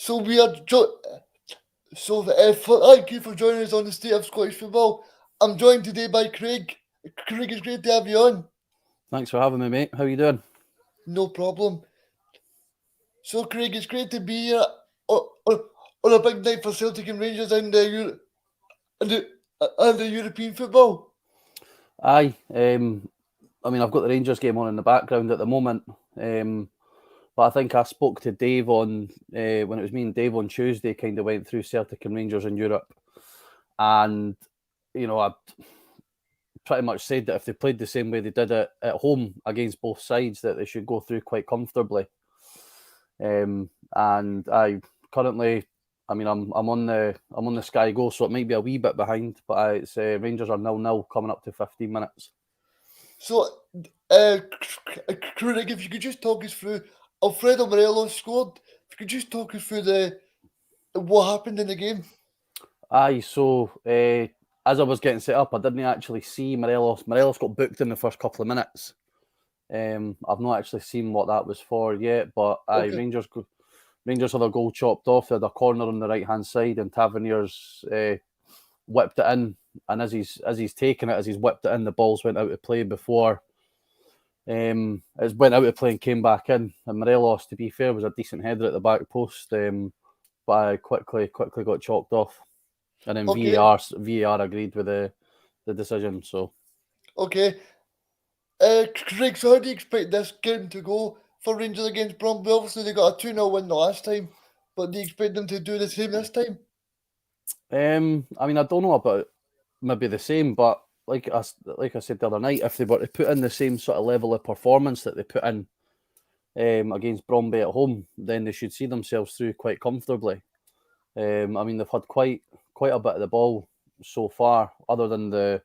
So we are thank you for joining us on the State of Scottish Football. I'm joined today by Craig. Craig, it's great to have you on. Thanks for having me, mate. How you doing? No problem. So Craig, it's great to be here on a big night for Celtic and Rangers and the European football. Aye. I've got the Rangers game on in the background at the moment. But I think I spoke to Dave on when it was me and Dave on Tuesday. Kind of went through Celtic and Rangers in Europe, and I pretty much said that if they played the same way they did it at home against both sides, that they should go through quite comfortably. And I currently, I'm on the Sky Go, so it might be a wee bit behind, but it's Rangers are 0-0 coming up to 15 minutes. So, Craig, if you could just talk us through Alfredo Morelos scored. If you could just talk us through what happened in the game. Aye, so as I was getting set up, I didn't actually see Morelos. Morelos got booked in the first couple of minutes. I've not actually seen what that was for yet, but Okay. Rangers had a goal chopped off. They had a corner on the right hand side, and Tavernier's whipped it in. And as he's taken it, as he's whipped it in, the balls went out of play before. It went out of play and came back in. And Morelos, to be fair, was a decent header at the back post, but I quickly got chalked off. And then Okay. VAR agreed with the decision. So Okay. Craig, so how do you expect this game to go for Rangers against Bromley? Obviously, they got a 2-0 win the last time, but do you expect them to do the same this time? I don't know about maybe the same, but like I said the other night, if they were to put in the same sort of level of performance that they put in against Bromley at home, then they should see themselves through quite comfortably. They've had quite a bit of the ball so far, other than the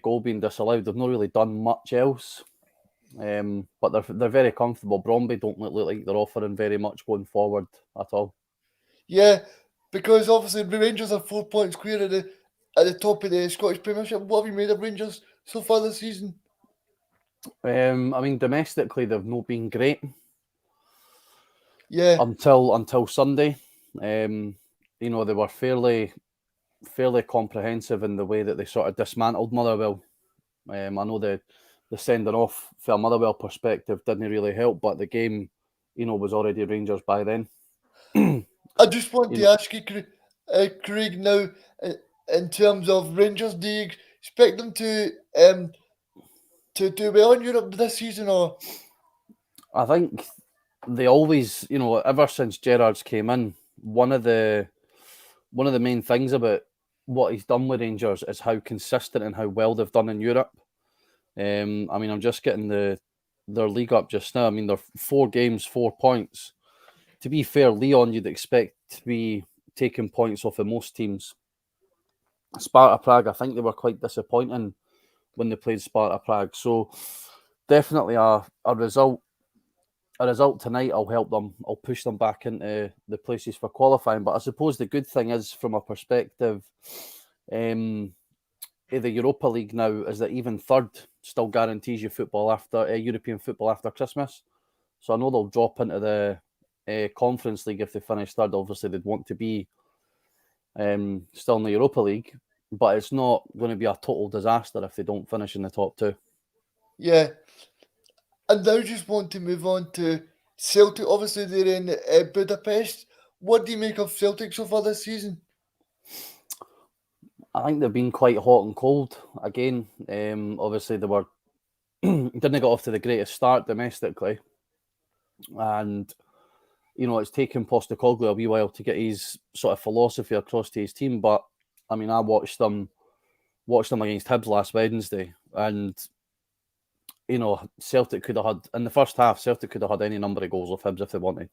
goal being disallowed. They've not really done much else. But they're very comfortable. Bromley don't look like they're offering very much going forward at all. Yeah, because obviously the Rangers are 4 points clear at the top of the Scottish Premiership. What have you made of Rangers so far this season? Domestically they've not been great. Yeah. Until Sunday. They were fairly comprehensive in the way that they sort of dismantled Motherwell. I know the sending off from a Motherwell perspective didn't really help, but the game, was already Rangers by then. I just want to ask you, Craig, now, in terms of Rangers, do you expect them to do well in Europe this season, or? I think they always, ever since Gerrard's came in, one of the main things about what he's done with Rangers is how consistent and how well they've done in Europe. I'm just getting their league up just now. They're 4 games, 4 points. To be fair, Lyon you'd expect to be taking points off of most teams. Sparta Prague, I think they were quite disappointing when they played Sparta Prague. So definitely a result tonight will help them. I'll push them back into the places for qualifying. But I suppose the good thing is, from a perspective of the Europa League now, is that even third still guarantees you football after European football after Christmas. So I know they'll drop into the Conference League if they finish third. Obviously, they'd want to be still in the Europa League, but it's not going to be a total disaster if they don't finish in the top 2. Yeah. And now just want to move on to Celtic. Obviously, they're in Budapest. What do you make of Celtic so far this season? I think they've been quite hot and cold again. Obviously, they were didn't get off to the greatest start domestically, and it's taken Postecoglou a wee while to get his sort of philosophy across to his team. But I watched them against Hibs last Wednesday, and Celtic could have had in the first half. Celtic could have had any number of goals off Hibs if they wanted.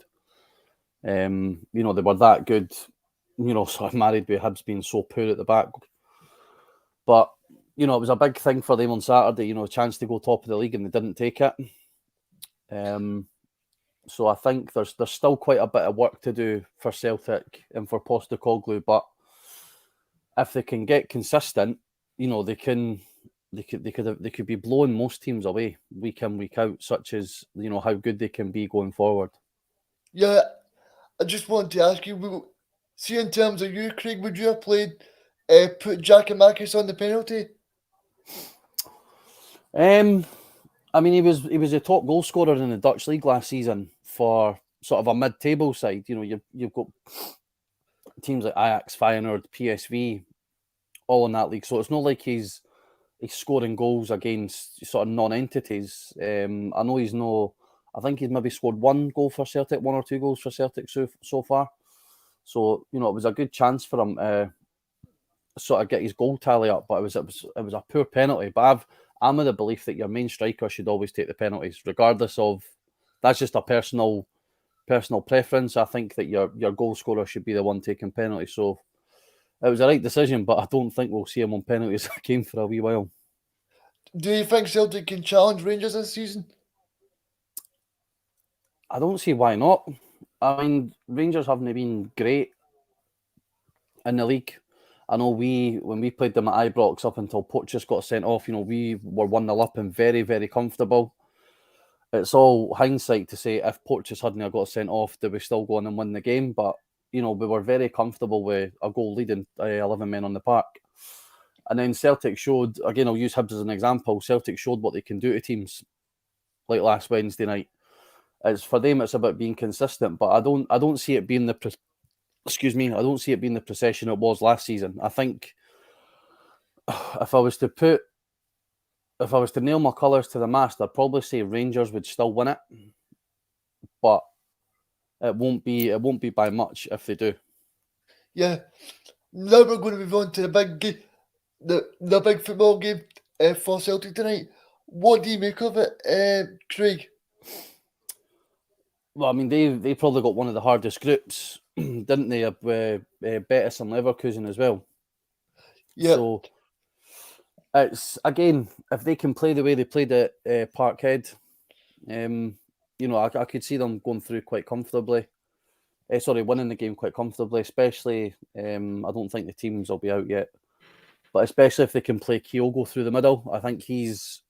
They were that good. Sort of married with Hibs being so poor at the back. But it was a big thing for them on Saturday. A chance to go top of the league, and they didn't take it. So I think there's still quite a bit of work to do for Celtic and for Postecoglou. But if they can get consistent, they could be blowing most teams away week in, week out, such as how good they can be going forward. Yeah, I just want to ask you, see in terms of you, Craig, would you have put Giakoumakis on the penalty? I mean, he was a top goal scorer in the Dutch league last season for sort of a mid-table side. You know, you've got teams like Ajax, Feyenoord, PSV, all in that league. So it's not like he's scoring goals against sort of non-entities. I know he's no. I think he's maybe scored one goal for Celtic, one or two goals for Celtic so far. So you know, it was a good chance for him to sort of get his goal tally up, but it was a poor penalty. But I'm of the belief that your main striker should always take the penalties, regardless of. That's just a personal preference. I think that your goal scorer should be the one taking penalties. So it was the right decision, but I don't think we'll see him on penalties again for a wee while. Do you think Celtic can challenge Rangers this season? I don't see why not. I mean, Rangers haven't been great in the league. I know when we played them at Ibrox up until Pochus got sent off, you know, we were 1-0 up and very, very comfortable. It's all hindsight to say if Pochus hadn't got sent off, did we still go on and win the game? But, you know, we were very comfortable with a goal leading 11 men on the park. And then Celtic showed, again, I'll use Hibs as an example, Celtic showed what they can do to teams like last Wednesday night. It's for them, it's about being consistent, but I don't see it being the I don't see it being the procession it was last season. I think if I was to nail my colours to the mast, I'd probably say Rangers would still win it, but it won't be by much if they do. Yeah. Now we're going to move on to the big the big football game for Celtic tonight. What do you make of it, Craig? Well, I mean, they probably got one of the hardest groups, didn't they? Betis and Leverkusen as well. Yeah. So it's again, if they can play the way they played at Parkhead, you know, I could see them going through quite comfortably. Winning the game quite comfortably. Especially, I don't think the teams will be out yet, but especially if they can play Kyogo through the middle. I think he's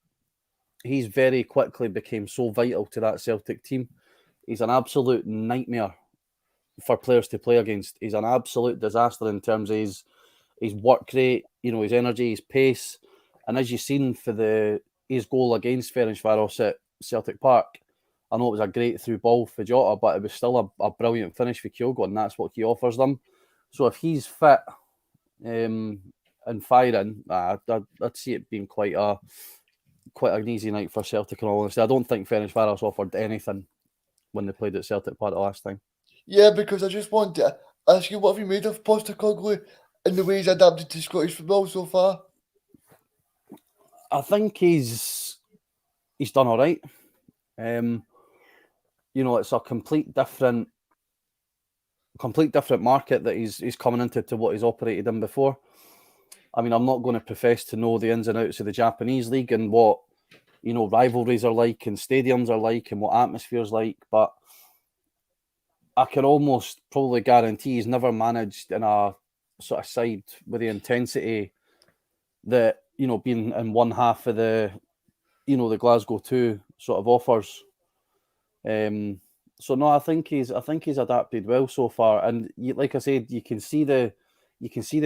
very quickly became so vital to that Celtic team. He's an absolute nightmare for players to play against. He's an absolute disaster in terms of his work rate, you know, his energy, his pace. And as you've seen for his goal against Ferencváros at Celtic Park, I know it was a great through ball for Jota, but it was still a brilliant finish for Kyogo, and that's what he offers them. So if he's fit and firing, I'd see it being quite an easy night for Celtic, in all honesty. I don't think Ferencváros offered anything when they played at Celtic Park the last time. Yeah, because I just want to ask you, what have you made of Postecoglou and the way he's adapted to Scottish football so far? I think he's done all right. You know, it's a complete different market that he's coming into to what he's operated in before. I mean, I'm not going to profess to know the ins and outs of the Japanese league and what, you know, rivalries are like and stadiums are like and what atmosphere's like, but I can almost probably guarantee he's never managed in a sort of side with the intensity that, you know, being in one half of the Glasgow 2 sort of offers. So no, I think he's adapted well so far, and like I said, you can see the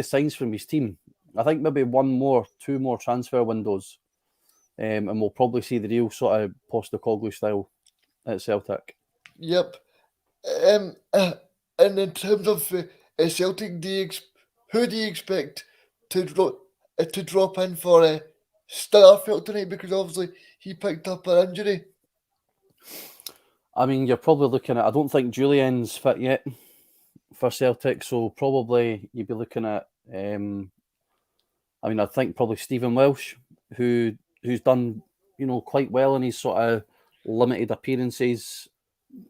signs from his team. I think maybe two more transfer windows, and we'll probably see the real sort of Postecoglou style at Celtic. Yep. And in terms of Celtic, who do you expect to drop in for Starfield tonight? Because obviously he picked up an injury. I mean, you're probably looking at. I don't think Julien's fit yet for Celtic, so probably you'd be looking at. I mean, I think probably Stephen Welsh, who's done, you know, quite well in his sort of limited appearances.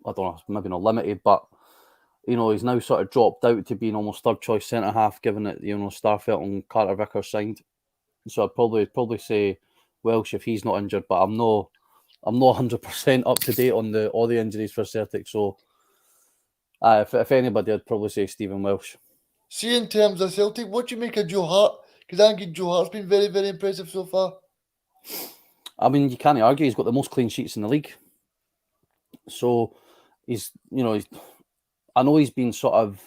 I don't know, maybe not limited, but you know, he's now sort of dropped out to being almost third choice centre half, given that, you know, Starfelt and Carter Vickers signed. So I'd probably say Welsh if he's not injured, but I'm not 100% up to date on all the injuries for Celtic. So if anybody, I'd probably say Stephen Welsh. See, in terms of Celtic, what do you make of Joe Hart? Because I think Joe Hart's been very, very impressive so far. I mean, you can't argue he's got the most clean sheets in the league. So he's I know he's been sort of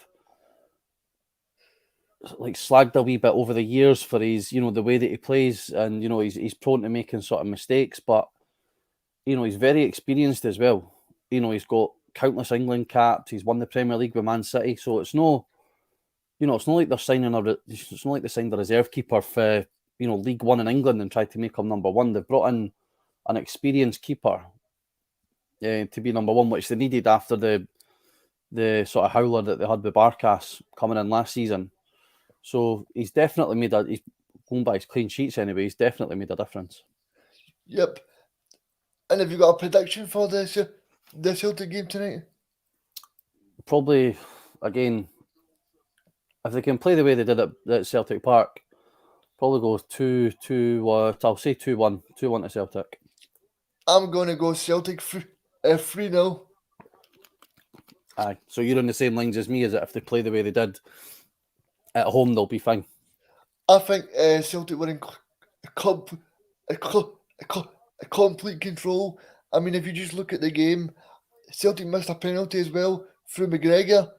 like slagged a wee bit over the years for his, the way that he plays, and he's prone to making sort of mistakes, but he's very experienced as well. He's got countless England caps. He's won the Premier League with Man City, so it's no, it's not like they're signing it's not like they signed a reserve keeper for League One in England and tried to make him number one. They've brought in an experienced keeper to be number one, which they needed after the sort of howler that they had with Barkas coming in last season. So he's definitely he's going by his clean sheets anyway, he's definitely made a difference. Yep. And have you got a prediction for the Celtic game tonight? Probably, again, if they can play the way they did at Celtic Park, probably go 2-2. I'll say 2-1, 2-1 to Celtic. I'm going to go Celtic 3-0. Aye, so you're on the same lines as me, is it? If they play the way they did at home, they'll be fine. I think Celtic were in complete control. I mean, if you just look at the game, Celtic missed a penalty as well through McGregor,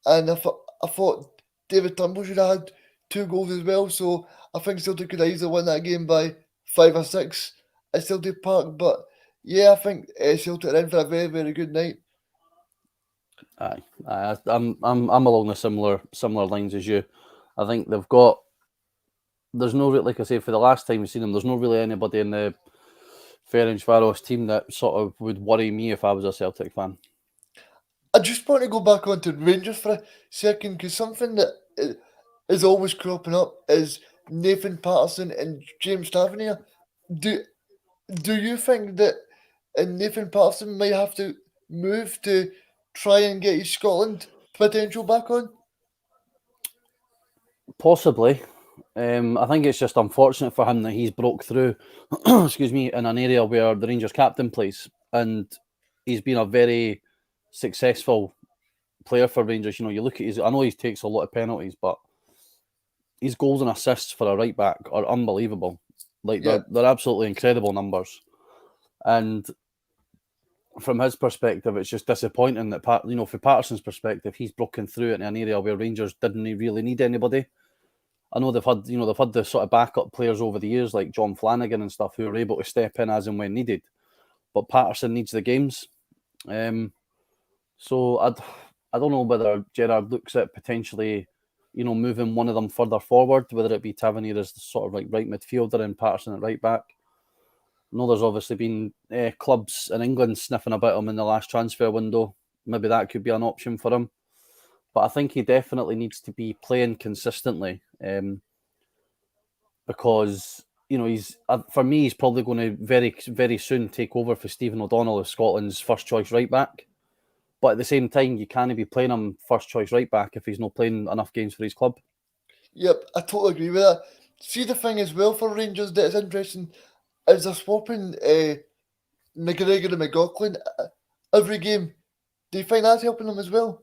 and I thought David Turnbull should have had 2 goals as well. So I think Celtic could either win that game by 5 or 6 at Celtic Park. But yeah, I think Celtic are in for a very, very good night. Aye, I'm along the similar lines as you. I think they've got. There's no, like I say, for the last time we've seen them, there's no really anybody in the Ferencvaros team that sort of would worry me if I was a Celtic fan. I just want to go back onto Rangers for a second, because something that is always cropping up is Nathan Patterson and James Tavernier. Do you think that Nathan Patterson might have to move to try and get his Scotland potential back on? Possibly. I think it's just unfortunate for him that he's broke through, excuse me, in an area where the Rangers captain plays, and he's been a very successful player for Rangers. You look at I know he takes a lot of penalties, but his goals and assists for a right back are unbelievable. Like they're absolutely incredible numbers, and from his perspective, it's just disappointing that from Patterson's perspective, he's broken through in an area where Rangers didn't really need anybody. I know they've had the sort of backup players over the years like John Flanagan and stuff who are able to step in as and when needed, but Patterson needs the games. So I don't know whether Gerrard looks at potentially, moving one of them further forward, whether it be Tavernier as the sort of like right midfielder and Patterson at right back. I know there's obviously been clubs in England sniffing about him in the last transfer window. Maybe that could be an option for him. But I think he definitely needs to be playing consistently because, for me, he's probably going to very, very soon take over for Stephen O'Donnell as Scotland's first choice right back. But at the same time, you can't be playing him first choice right back if he's not playing enough games for his club. Yep, I totally agree with that. See, the thing as well for Rangers that is interesting is they're swapping McGregor and McLaughlin every game. Do you find that's helping them as well?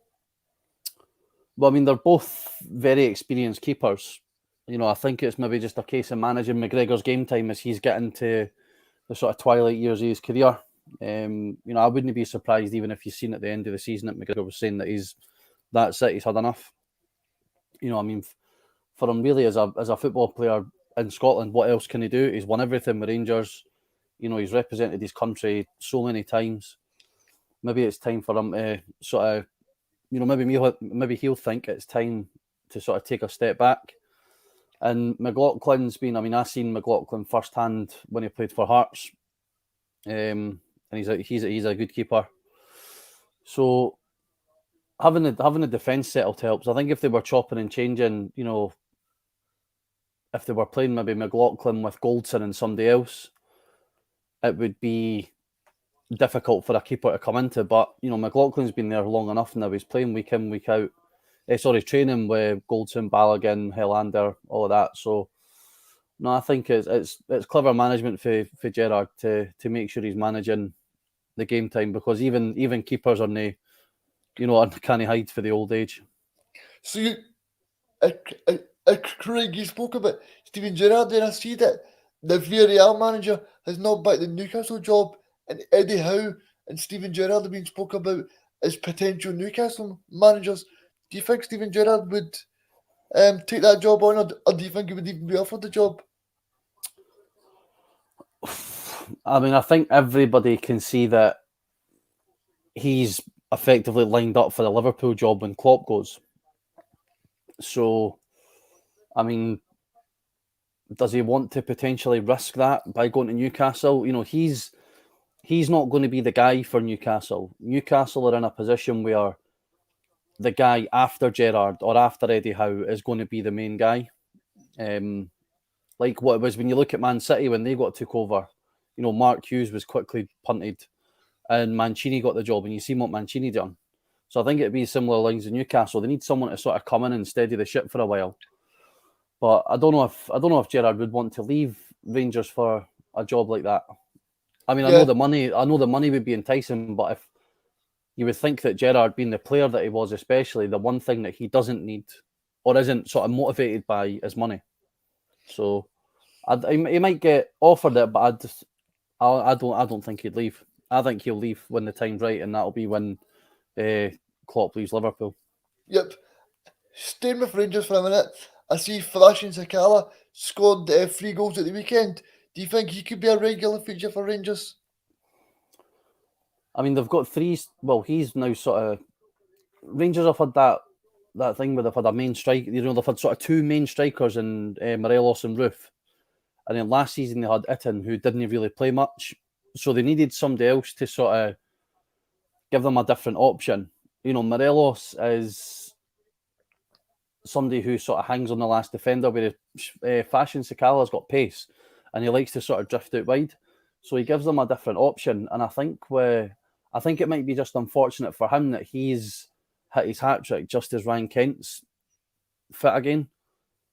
Well, I mean, they're both very experienced keepers. I think it's maybe just a case of managing McGregor's game time as he's getting to the sort of twilight years of his career. I wouldn't be surprised even if you've seen at the end of the season that McGregor was saying that that's it, he's had enough. I mean, for him really as a football player in Scotland, what else can he do? He's won everything with Rangers. He's represented his country so many times. Maybe it's time for him to sort of, maybe he'll think it's time to sort of take a step back. And McLaughlin's been, I've seen McLaughlin firsthand when he played for Hearts. And he's a good keeper. So having the defence settled helps. I think if they were chopping and changing, if they were playing maybe McLaughlin with Goldson and somebody else, it would be difficult for a keeper to come into. But McLaughlin's been there long enough now. He's playing week in, week out. Training with Goldson, Balogun, Helander, all of that. So no, I think it's clever management for Gerrard to make sure he's managing the game time, because even keepers are can't hide for the old age. So Craig, you spoke about Steven Gerrard there. I see that the Villarreal manager has not backed the Newcastle job, and Eddie Howe and Steven Gerrard have been spoken about as potential Newcastle managers. Do you think Steven Gerrard would take that job on, or do you think he would even be offered the job? I mean, I think everybody can see that he's effectively lined up for the Liverpool job when Klopp goes. So, I mean, does he want to potentially risk that by going to Newcastle? You know, he's not going to be the guy for Newcastle. Newcastle are in a position where the guy after Gerrard or after Eddie Howe is going to be the main guy. Like what it was when you look at Man City when they got took over. You know, Mark Hughes was quickly punted and Mancini got the job, and you see what Mancini done. So I think it'd be similar lines in Newcastle. They need someone to sort of come in and steady the ship for a while. But I don't know if Gerrard would want to leave Rangers for a job like that. I mean, I know Yeah, the money would be enticing, but if you would think that Gerrard, being the player that he was, especially the one thing that he doesn't need or isn't sort of motivated by is money. So he might get offered it, but I don't think he'd leave. I think he'll leave when the time's right, and that'll be when Klopp leaves Liverpool. yep. Staying with Rangers for a minute, I see Flashing Sakala scored 3 goals at the weekend. Do you think he could be a regular feature for Rangers? I mean, they've got three. Well, he's now sort of Rangers have had that thing where they've had a main strike. You know, they've had sort of two main strikers in Morelos and Roof, and then last season they had Itten, who didn't really play much, so they needed somebody else to sort of give them a different option. You know, Morelos is somebody who sort of hangs on the last defender, where Fashion Sakala's got pace, and he likes to sort of drift out wide. So he gives them a different option, and I think it might be just unfortunate for him that he's hit his hat trick just as Ryan Kent's fit again,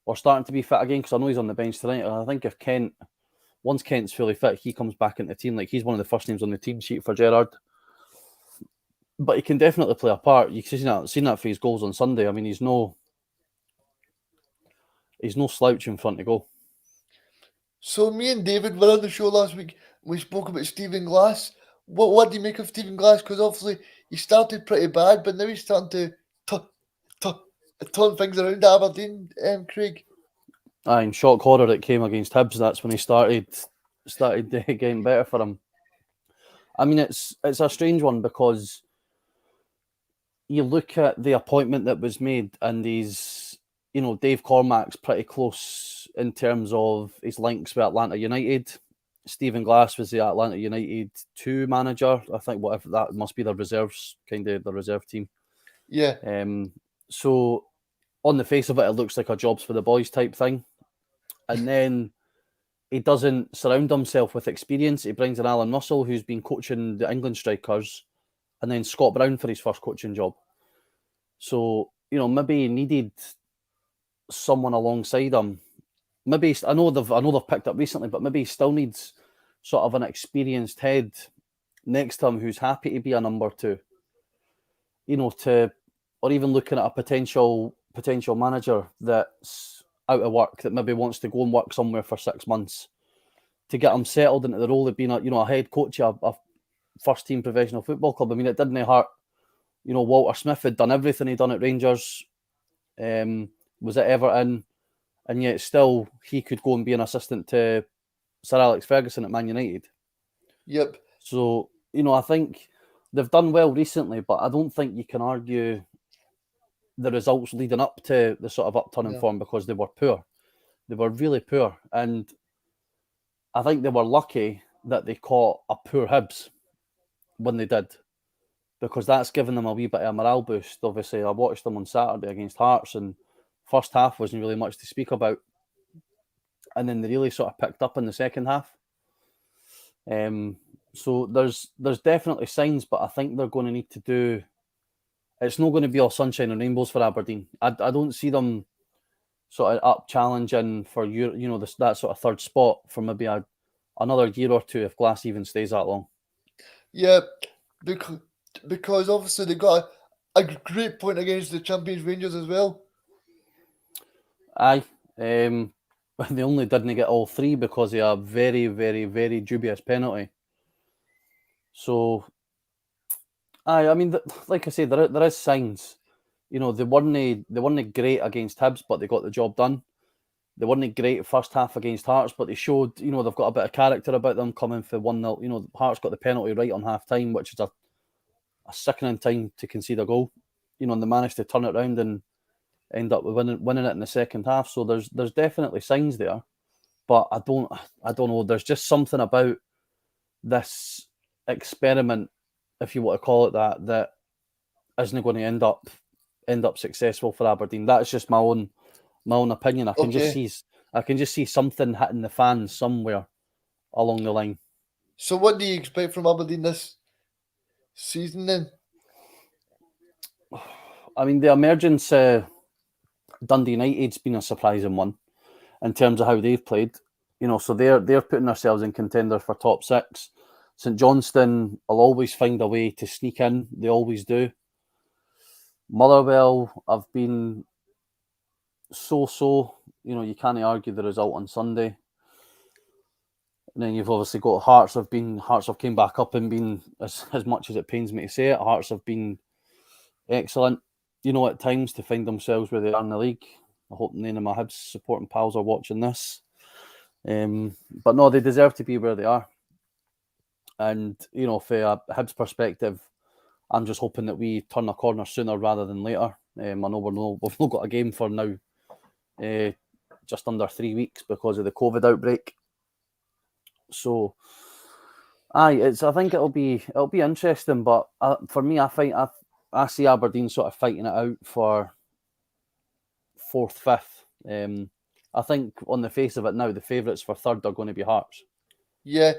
or starting to be fit again. Because I know he's on the bench tonight, and I think if once Kent's fully fit, he comes back into the team. Like, he's one of the first names on the team sheet for Gerrard. But he can definitely play a part. You've seen that for his goals on Sunday. I mean, he's no slouch in front of goal. So me and David were on the show last week. We spoke about Stephen Glass. What do you make of Stephen Glass? Because obviously he started pretty bad, but now he's starting to turn things around at Aberdeen. Craig. In shock horror, it came against Hibs. That's when he started getting better for him. I mean, it's a strange one because you look at the appointment that was made, and Dave Cormack's pretty close in terms of his links with Atlanta United. Stephen Glass was the Atlanta United 2 manager. I think whatever that must be the reserves, kind of the reserve team. Yeah. So on the face of it, it looks like a jobs for the boys type thing. And then he doesn't surround himself with experience. He brings in Alan Russell, who's been coaching the England strikers, and then Scott Brown for his first coaching job. So, maybe he needed someone alongside him. Maybe I know they've picked up recently, but maybe he still needs sort of an experienced head next to him who's happy to be a number 2. Or even looking at a potential manager that's out of work that maybe wants to go and work somewhere for 6 months to get him settled into the role of being a head coach of a first team professional football club. I mean, it didn't hurt. Walter Smith had done everything he'd done at Rangers, was at Everton, and yet still he could go and be an assistant to Sir Alex Ferguson at Man United. Yep. So, I think they've done well recently, but I don't think you can argue the results leading up to the sort of upturning form because they were poor. They were really poor. And I think they were lucky that they caught a poor Hibs when they did, because that's given them a wee bit of a morale boost. Obviously, I watched them on Saturday against Hearts, and first half wasn't really much to speak about. And then they really sort of picked up in the second half. So there's definitely signs, but I think they're going to need to do. It's not going to be all sunshine and rainbows for Aberdeen. I don't see them sort of up challenging for that sort of third spot for maybe another year or two if Glass even stays that long. Yeah, because obviously they got a great point against the champions Rangers as well. Aye. They only didn't get all 3 because of a very, very, very dubious penalty. So, I mean, like I say, there is signs. They weren't great against Hibs, but they got the job done. They weren't great first half against Hearts, but they showed, they've got a bit of character about them coming for 1-0. Hearts got the penalty right on half time, which is a sickening time to concede a goal. And they managed to turn it around and end up winning it in the second half. So there's definitely signs there, but I don't know. There's just something about this experiment, if you want to call it that isn't going to end up successful for Aberdeen. That's just my own opinion. Okay. I can just see something hitting the fan somewhere along the line. So what do you expect from Aberdeen this season then? I mean, the emergence Dundee United's been a surprising one in terms of how they've played. So they're putting themselves in contenders for top six. St Johnstone will always find a way to sneak in. They always do. Motherwell have been so. You can't argue the result on Sunday. And then you've obviously got Hearts have came back up and been, as much as it pains me to say it, Hearts have been excellent, at times to find themselves where they are in the league. I hope none of my Hibs supporting pals are watching this. But no, they deserve to be where they are. And, from a Hibs perspective, I'm just hoping that we turn a corner sooner rather than later. I know we've not got a game for now, just under 3 weeks because of the COVID outbreak. So, I think it'll be interesting. But for me, I see Aberdeen sort of fighting it out for fourth, fifth. I think on the face of it now, the favourites for third are going to be Hearts. Yeah,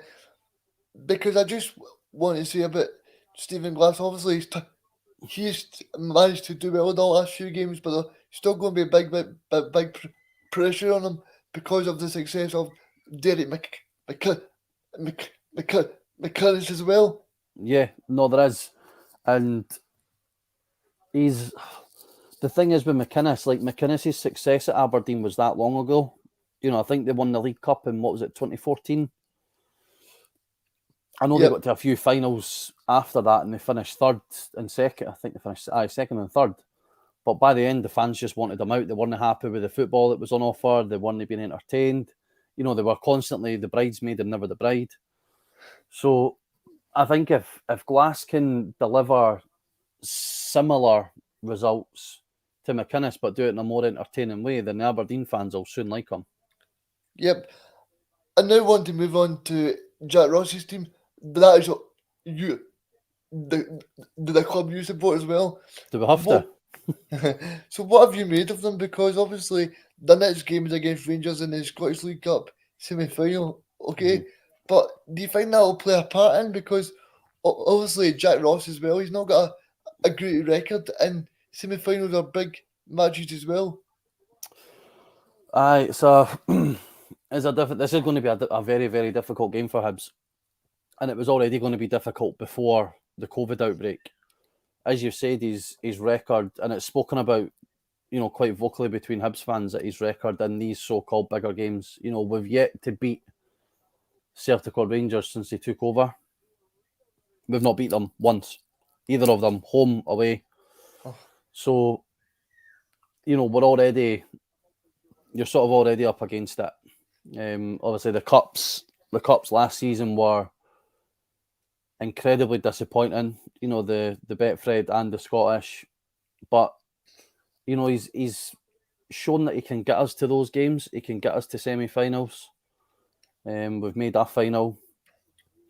because I just want to say about Stephen Glass. Obviously, he's managed to do well in the last few games, but there's still going to be big pressure on him because of the success of Derek McCurris as well. Yeah, no, there is, and he's the thing is with McInnes. Like McInnes' success at Aberdeen was that long ago. I think they won the League Cup in, what was it, 2014. I know they Yep. got to a few finals after that, and they finished third and second. I think they finished second and third. But by the end, the fans just wanted them out. They weren't happy with the football that was on offer. They weren't being entertained. They were constantly the bridesmaid and never the bride. So I think if Glass can deliver similar results to McInnes, but do it in a more entertaining way, then the Aberdeen fans will soon like him. Yep. I now want to move on to Jack Ross's team. That is you, the club you support as well. Do we have to? What? So what have you made of them? Because obviously the next game is against Rangers in the Scottish League Cup semi-final. Okay, Mhm. but do you think that will play a part in? Because obviously Jack Ross as well. He's not got a great record, and semi-finals are big matches as well. Aye, so this is going to be a very, very difficult game for Hibs. And it was already going to be difficult before the COVID outbreak. As you said, his record, and it's spoken about, quite vocally between Hibs fans, that his record in these so-called bigger games, we've yet to beat Celtic or Rangers since they took over. We've not beat them once, either of them, home, away. Oh, So, you're sort of already up against it. Obviously, the cups last season were incredibly disappointing. The Betfred and the Scottish, but he's shown that he can get us to those games. He can get us to semi-finals. We've made a final,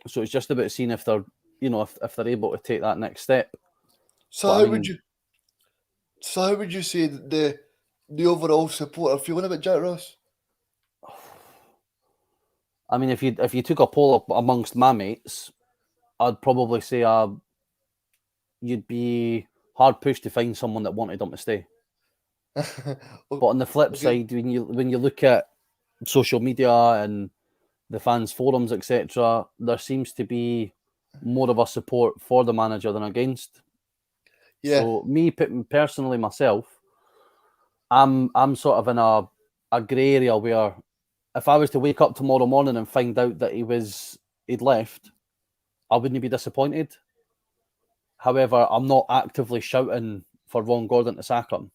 so it's just about seeing if they're if they're able to take that next step. so But I how would mean, you? So how would you say that the overall support are feeling about Jack Ross? if you took a poll amongst my mates, I'd probably say you'd be hard pushed to find someone that wanted him to stay. But on the flip Okay. side, when you look at social media and the fans forums, etc., there seems to be more of a support for the manager than against. Yeah. So me personally, myself, I'm sort of in a grey area where if I was to wake up tomorrow morning and find out that he'd left, I wouldn't be disappointed. However, I'm not actively shouting for Ron Gordon to sack him.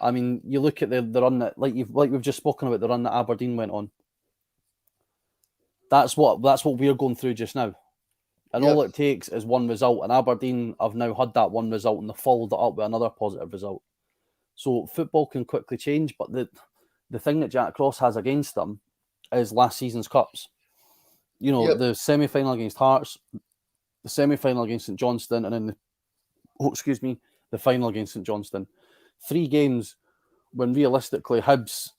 I mean, you look at the run that like we've just spoken about, the run that Aberdeen went on. That's what we're going through just now. And Yep. all it takes is one result. And Aberdeen have now had that one result and they followed it up with another positive result. So football can quickly change, but the thing that Jack Ross has against them is last season's cups. You know, Yep. the semi-final against Hearts, the semi-final against St Johnstone, and then the final against St Johnstone. 3 games when realistically Hibs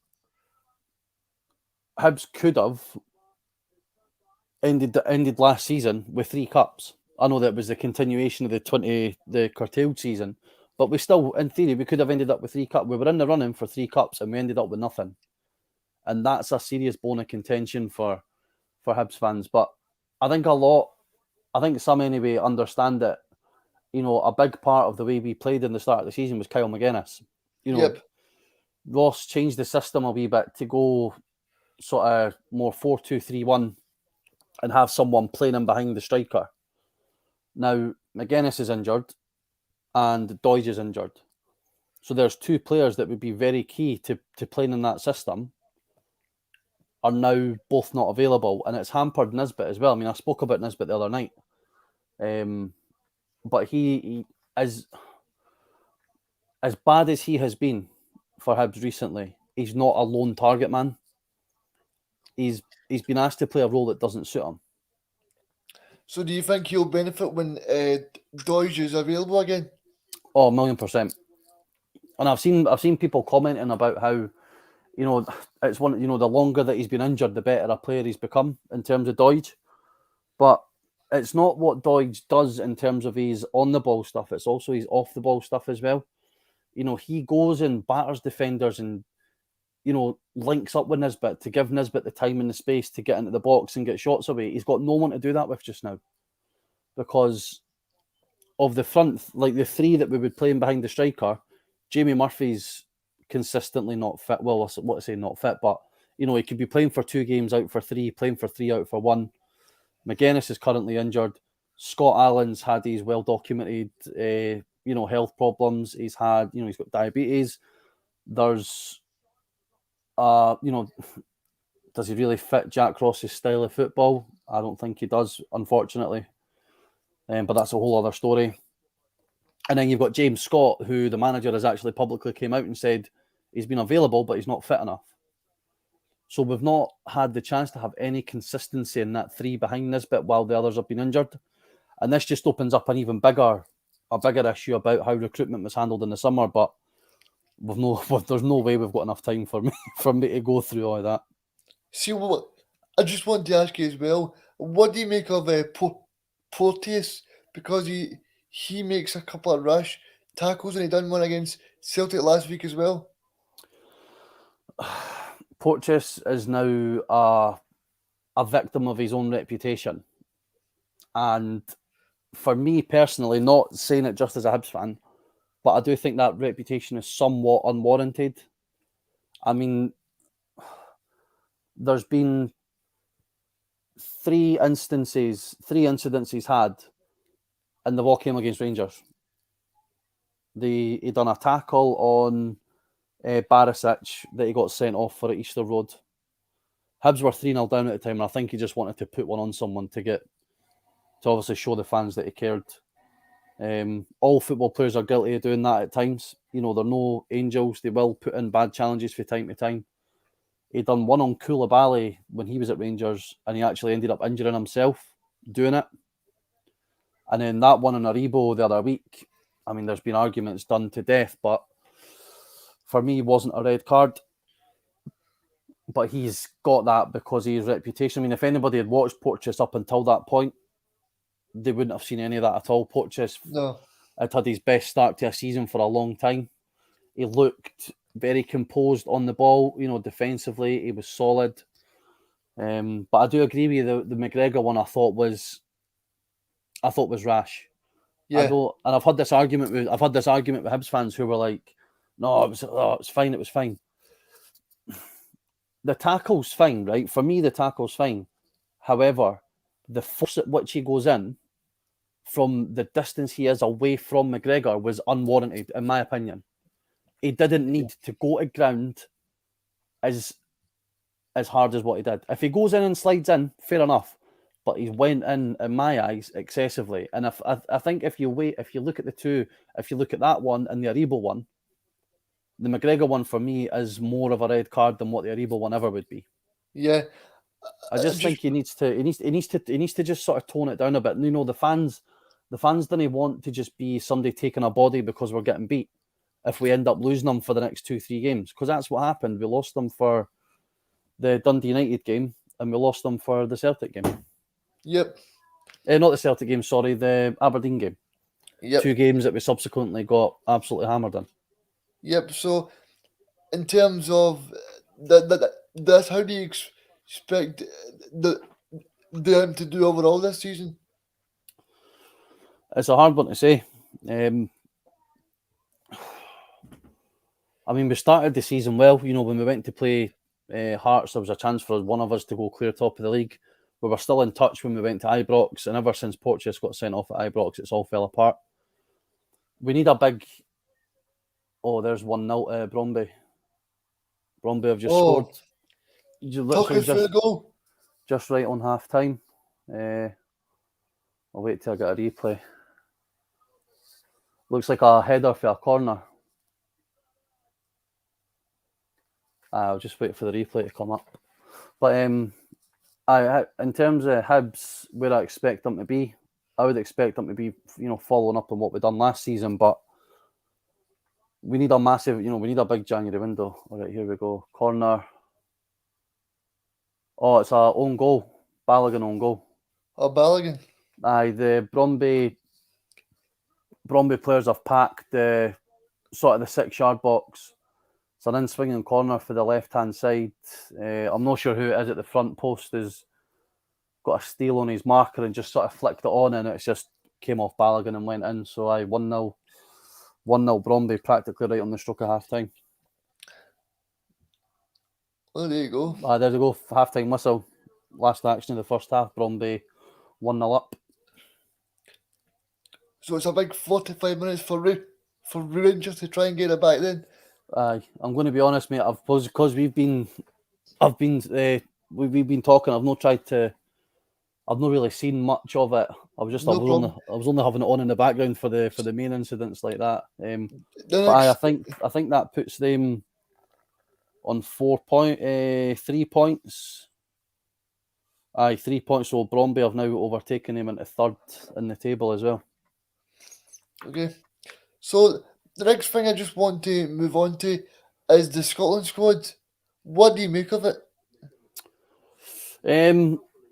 could have ended last season with 3 cups. I know that was the continuation of the curtailed season, but we still, in theory, we could have ended up with 3 cups. We were in the running for 3 cups and we ended up with nothing. And that's a serious bone of contention for Hibs fans. But I think some anyway understand that, you know, a big part of the way we played in the start of the season was Kyle McGuinness. You know, Yep. Ross changed the system a wee bit to go sort of more 4-2-3-1 and have someone playing in behind the striker. Now, McGuinness is injured and Doidge is injured. So there's 2 players that would be very key to playing in that system are now both not available, and it's hampered Nisbet as well. I mean, I spoke about Nisbet the other night, but he as bad as he has been for Hibs recently, he's not a lone target man. He's been asked to play a role that doesn't suit him. So do you think he'll benefit when Doige is available again? Oh, 1,000,000%. And I've seen people commenting about how, you know, it's one, you know, the longer that he's been injured, the better a player he's become in terms of Doidge. But it's not what Doidge does in terms of his on the ball stuff. It's also his off the ball stuff as well. You know, he goes and batters defenders and, you know, links up with Nisbet to give Nisbet the time and the space to get into the box and get shots away. He's got no one to do that with just now because of the front, like the 3 that we would play in behind the striker. Jamie Murphy's consistently not fit. Well, what I say not fit, but, you know, he could be playing for 2 games out for 3, playing for 3 out for 1. McGuinness is currently injured. Scott Allen's had these well-documented, you know, health problems. He's had, you know, he's got diabetes. There's, you know, does he really fit Jack Ross's style of football? I don't think he does, unfortunately. But that's a whole other story. And then you've got James Scott, who the manager has actually publicly came out and said he's been available, but he's not fit enough. So we've not had the chance to have any consistency in that 3 behind Nisbet while the others have been injured. And this just opens up an even bigger issue about how recruitment was handled in the summer. But there's no way we've got enough time for me to go through all of that. See, what I just want to ask you as well, what do you make of Porteous? Because he makes a couple of rash tackles and he done one against Celtic last week as well. Porteous is now a victim of his own reputation. And for me personally, not saying it just as a Hibs fan, but I do think that reputation is somewhat unwarranted. I mean, there's been 3 incidents he's had, and they've all came against Rangers. He done a tackle on Barisic that he got sent off for at Easter Road. Hibs were 3-0 down at the time, and I think he just wanted to put one on someone to obviously show the fans that he cared. All football players are guilty of doing that at times. You know, they're no angels. They will put in bad challenges from time to time. He done one on Koulibaly when he was at Rangers, and he actually ended up injuring himself doing it. And then that one on Aribo the other week, I mean, there's been arguments done to death, but for me, wasn't a red card. But he's got that because of his reputation. I mean, if anybody had watched Porteous up until that point, they wouldn't have seen any of that at all. Porteous had his best start to a season for a long time. He looked very composed on the ball, you know, defensively. He was solid. But I do agree with you, the McGregor one I thought was rash. Yeah. And I've had this argument with Hibs fans who were like, no, it was fine, it was fine. The tackle's fine, right? For me, the tackle's fine. However, the force at which he goes in, from the distance he is away from McGregor was unwarranted, in my opinion. He didn't need to go to ground as hard as what he did. If he goes in and slides in, fair enough. But he went in my eyes, excessively. And if I think if you look at the two, if you look at that one and the Aribo one, the McGregor one for me is more of a red card than what the Aribo one ever would be. Yeah, I just think he needs to just sort of tone it down a bit. You know, the fans didn't want to just be somebody taking a body because we're getting beat if we end up losing them for the next 2-3 games, because that's what happened. We lost them for the Dundee United game and we lost them for the Celtic game. Yep. Not the Celtic game, sorry, the Aberdeen game. Yep. 2 games that we subsequently got absolutely hammered in. Yep. So, in terms of that's how do you expect them to do overall this season? It's a hard one to say. I mean, we started the season well. You know, when we went to play Hearts, there was a chance for one of us to go clear top of the league. We were still in touch when we went to Ibrox, and ever since Porteous got sent off at Ibrox, it's all fell apart. We need a big... Oh, there's 1-0 to Bromby. Bromby have just scored. Talking for the goal. Just right on half time. I'll wait till I get a replay. Looks like a header for a corner. I'll just wait for the replay to come up. But in terms of Hibs, where I expect them to be, I would expect them to be, you know, following up on what we done last season. But we need a massive, you know, we need a big January window. All right, here we go. Corner. Oh, it's a own goal. Balogun own goal. Oh, Balogun. Aye, the Bromby players have packed the sort of the 6-yard box. It's an in-swinging corner for the left-hand side. I'm not sure who it is at the front post has got a steal on his marker and just sort of flicked it on, and it just came off Balogun and went in. So 1-0 Bromby, practically right on the stroke of half-time. Oh, there you go. There we go, half-time whistle. Last action of the first half, Bromby 1-0 up. So it's a big 45 minutes for Rangers to try and get it back then. I'm going to be honest, mate. Because we've been talking. I've not really seen much of it. I was only having it on in the background for the main incidents like that. I think that puts them on 3 points. 3 points. So Bromby have now overtaken him into third in the table as well. Okay. So the next thing I just want to move on to is the Scotland squad. What do you make of it?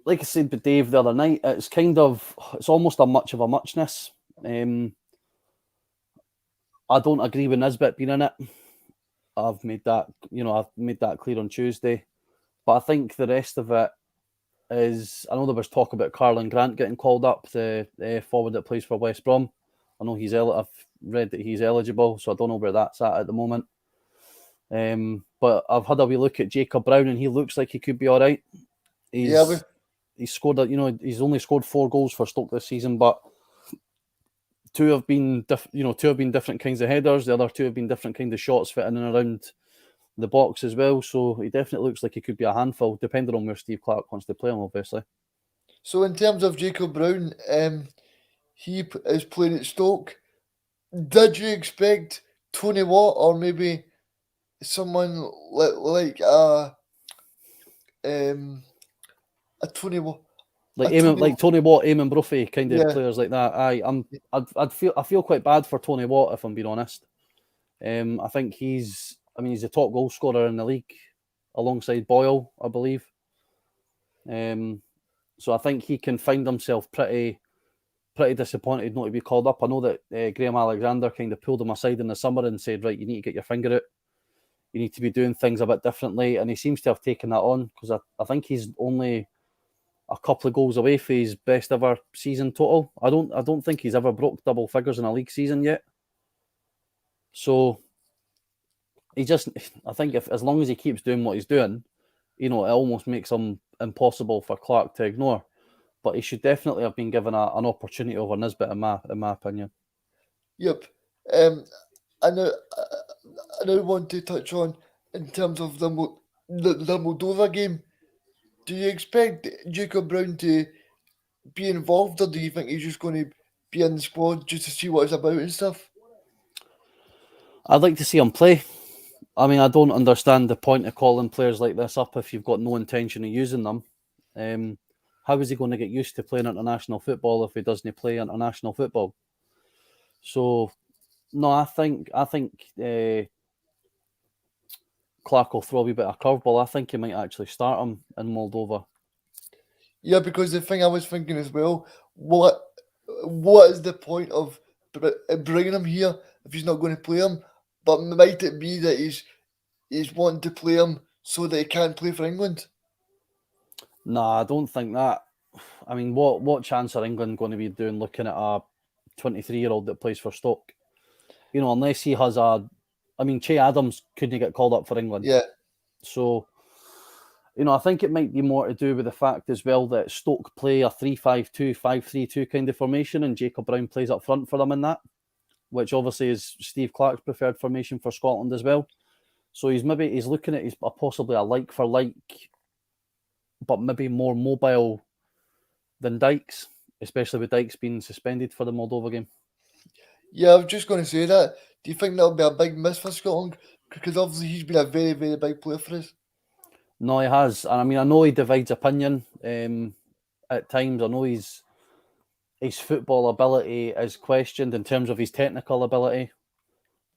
Like I said to Dave the other night, it's almost a much of a muchness. I don't agree with Nisbet being in it. I've made that clear on Tuesday. But I think the rest of it is, I know there was talk about Carlin Grant getting called up, the forward that plays for West Brom. I know I've read that he's eligible, so I don't know where that's at the moment. But I've had a wee look at Jacob Brown, and he looks like he could be all right. He's scored, he's only scored 4 goals for Stoke this season, but 2 have been different kinds of headers. The other 2 have been different kinds of shots fit in and around the box as well. So he definitely looks like he could be a handful, depending on where Steve Clarke wants to play him, obviously. So in terms of Jacob Brown, he is playing at Stoke. Did you expect Tony Watt or maybe someone like a Tony Watt? Like Tony Watt, Eamon Brophy kind of players like that. I feel quite bad for Tony Watt, if I'm being honest. I think he's the top goal scorer in the league alongside Boyle, I believe. So I think he can find himself pretty disappointed not to be called up. I know that Graham Alexander kind of pulled him aside in the summer and said, right, you need to get your finger out. You need to be doing things a bit differently. And he seems to have taken that on, because I think he's only a couple of goals away for his best ever season total. I don't think he's ever broke double figures in a league season yet. So I think as long as he keeps doing what he's doing, it almost makes him impossible for Clarke to ignore. but he should definitely have been given an opportunity over Nisbet, in my opinion. Yep. Um, I know. I now want to touch on in terms of the Moldova game. Do you expect Jacob Brown to be involved, or do you think he's just going to be in the squad just to see what it's about and stuff? I'd like to see him play. I mean, I don't understand the point of calling players like this up if you've got no intention of using them. How is he going to get used to playing international football if he doesn't play international football? So, no, I think Clark will throw a wee bit of curveball. I think he might actually start him in Moldova. Yeah, because the thing I was thinking as well, what is the point of bringing him here if he's not going to play him? But might it be that he's wanting to play him so that he can play for England? Nah, I don't think that. I mean, what chance are England going to be doing looking at a 23-year-old that plays for Stoke? You know, unless he has a. I mean, Che Adams couldn't get called up for England. Yeah, So, you know, I think it might be more to do with the fact as well that Stoke play a 3-5-2, 5-3-2 kind of formation, and Jacob Brown plays up front for them in that, which obviously is Steve Clarke's preferred formation for Scotland as well. So he's looking at possibly a like for like, but maybe more mobile than Dykes, especially with Dykes being suspended for the Moldova game. yeah. I was just going to say that. Do you think that'll be a big miss for Scotland? Because obviously he's been a very, very big player for us. No, he has, and I mean I know he divides opinion at times. I know his football ability is questioned in terms of his technical ability.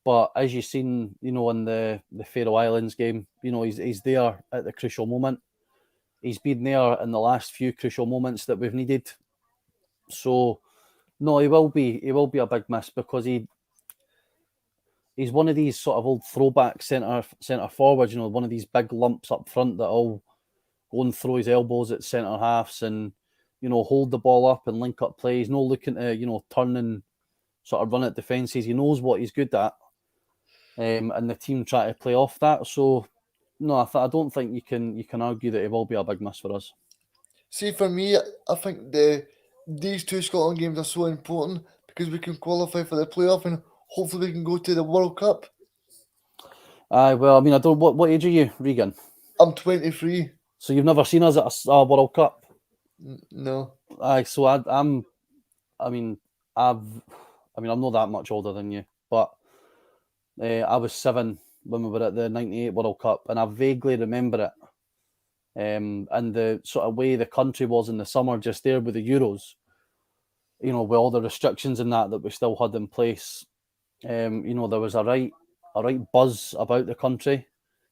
But as you've seen, you know, in the Faroe Islands game, you know, he's there at the crucial moment. He's been there in the last few crucial moments that we've needed. So no, he will be a big miss because he's one of these sort of old throwback centre forwards, you know, one of these big lumps up front that'll go and throw his elbows at centre halves and, you know, hold the ball up and link up plays, no looking to, you know, turn and sort of run at defences. He knows what he's good at. And the team try to play off that. So no, I don't think you can argue that it will be a big miss for us. See, for me, I think these two Scotland games are so important because we can qualify for the playoff and hopefully we can go to the World Cup. Aye, well, I mean, I don't. What age are you, Regan? I'm 23. So you've never seen us at a World Cup? No. Aye, so I'm. I mean, I've. I mean, I'm not that much older than you, but I was 7 when we were at the '98 World Cup, and I vaguely remember it. And the sort of way the country was in the summer, just there with the Euros, you know, with all the restrictions and that we still had in place. You know, there was a right buzz about the country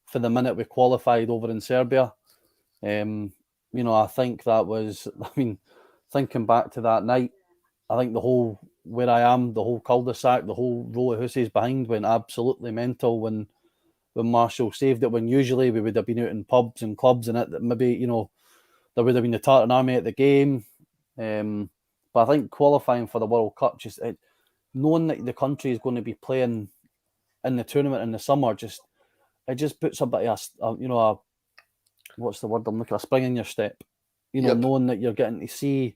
for the minute we qualified over in Serbia. You know, I think that was. I mean, thinking back to that night, I think the whole where I am, the whole cul-de-sac, the whole row of houses behind went absolutely mental when Marshall saved it. When usually we would have been out in pubs and clubs and it, that maybe, you know, there would have been the Tartan Army at the game. But I think qualifying for the World Cup, just knowing that the country is going to be playing in the tournament in the summer, it just puts a bit of a what's the word I'm looking at, a spring in your step. You know, Yep. knowing that you're getting to see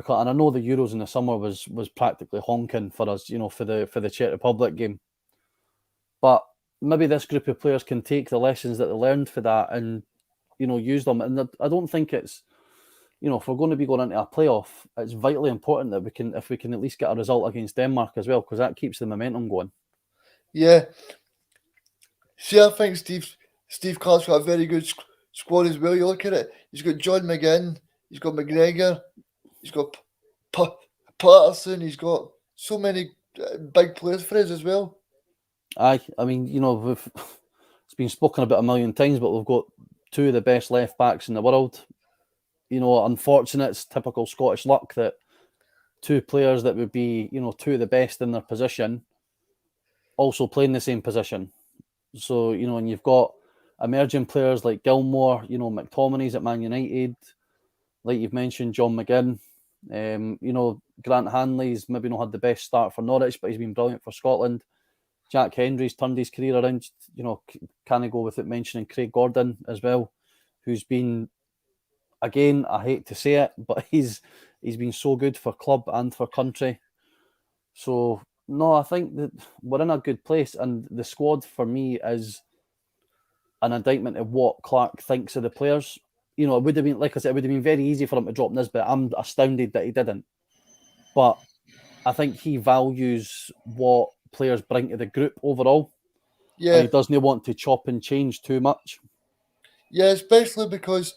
and I know the Euros in the summer was practically honking for us, you know, for the Czech Republic game. But maybe this group of players can take the lessons that they learned for that and, you know, use them. And I don't think it's, you know, if we're going to be going into a playoff, it's vitally important that if we can at least get a result against Denmark as well, because that keeps the momentum going. Yeah. See, I think Steve Clark's got a very good squad as well. You look at it, he's got John McGinn, he's got McGregor, he's got Patterson, he's got so many big players for us as well. Aye, I mean, you know, it's been spoken about a million times, but we've got two of the best left backs in the world. You know, unfortunate, it's typical Scottish luck that two players that would be, you know, two of the best in their position also play in the same position. So, you know, and you've got emerging players like Gilmore, you know, McTominay's at Man United, like you've mentioned, John McGinn. You know, Grant Hanley's maybe not had the best start for Norwich, but he's been brilliant for Scotland. Jack Hendry's turned his career around. You know, can I go without mentioning Craig Gordon as well, who's been again, I hate to say it, but he's been so good for club and for country. So no, I think that we're in a good place, and the squad for me is an indictment of what Clark thinks of the players. It would have been, like I said, it would have been very easy for him to drop Nisbet. I'm astounded that he didn't. But I think he values what players bring to the group overall, and Yeah, he doesn't want to chop and change too much. yeah, especially because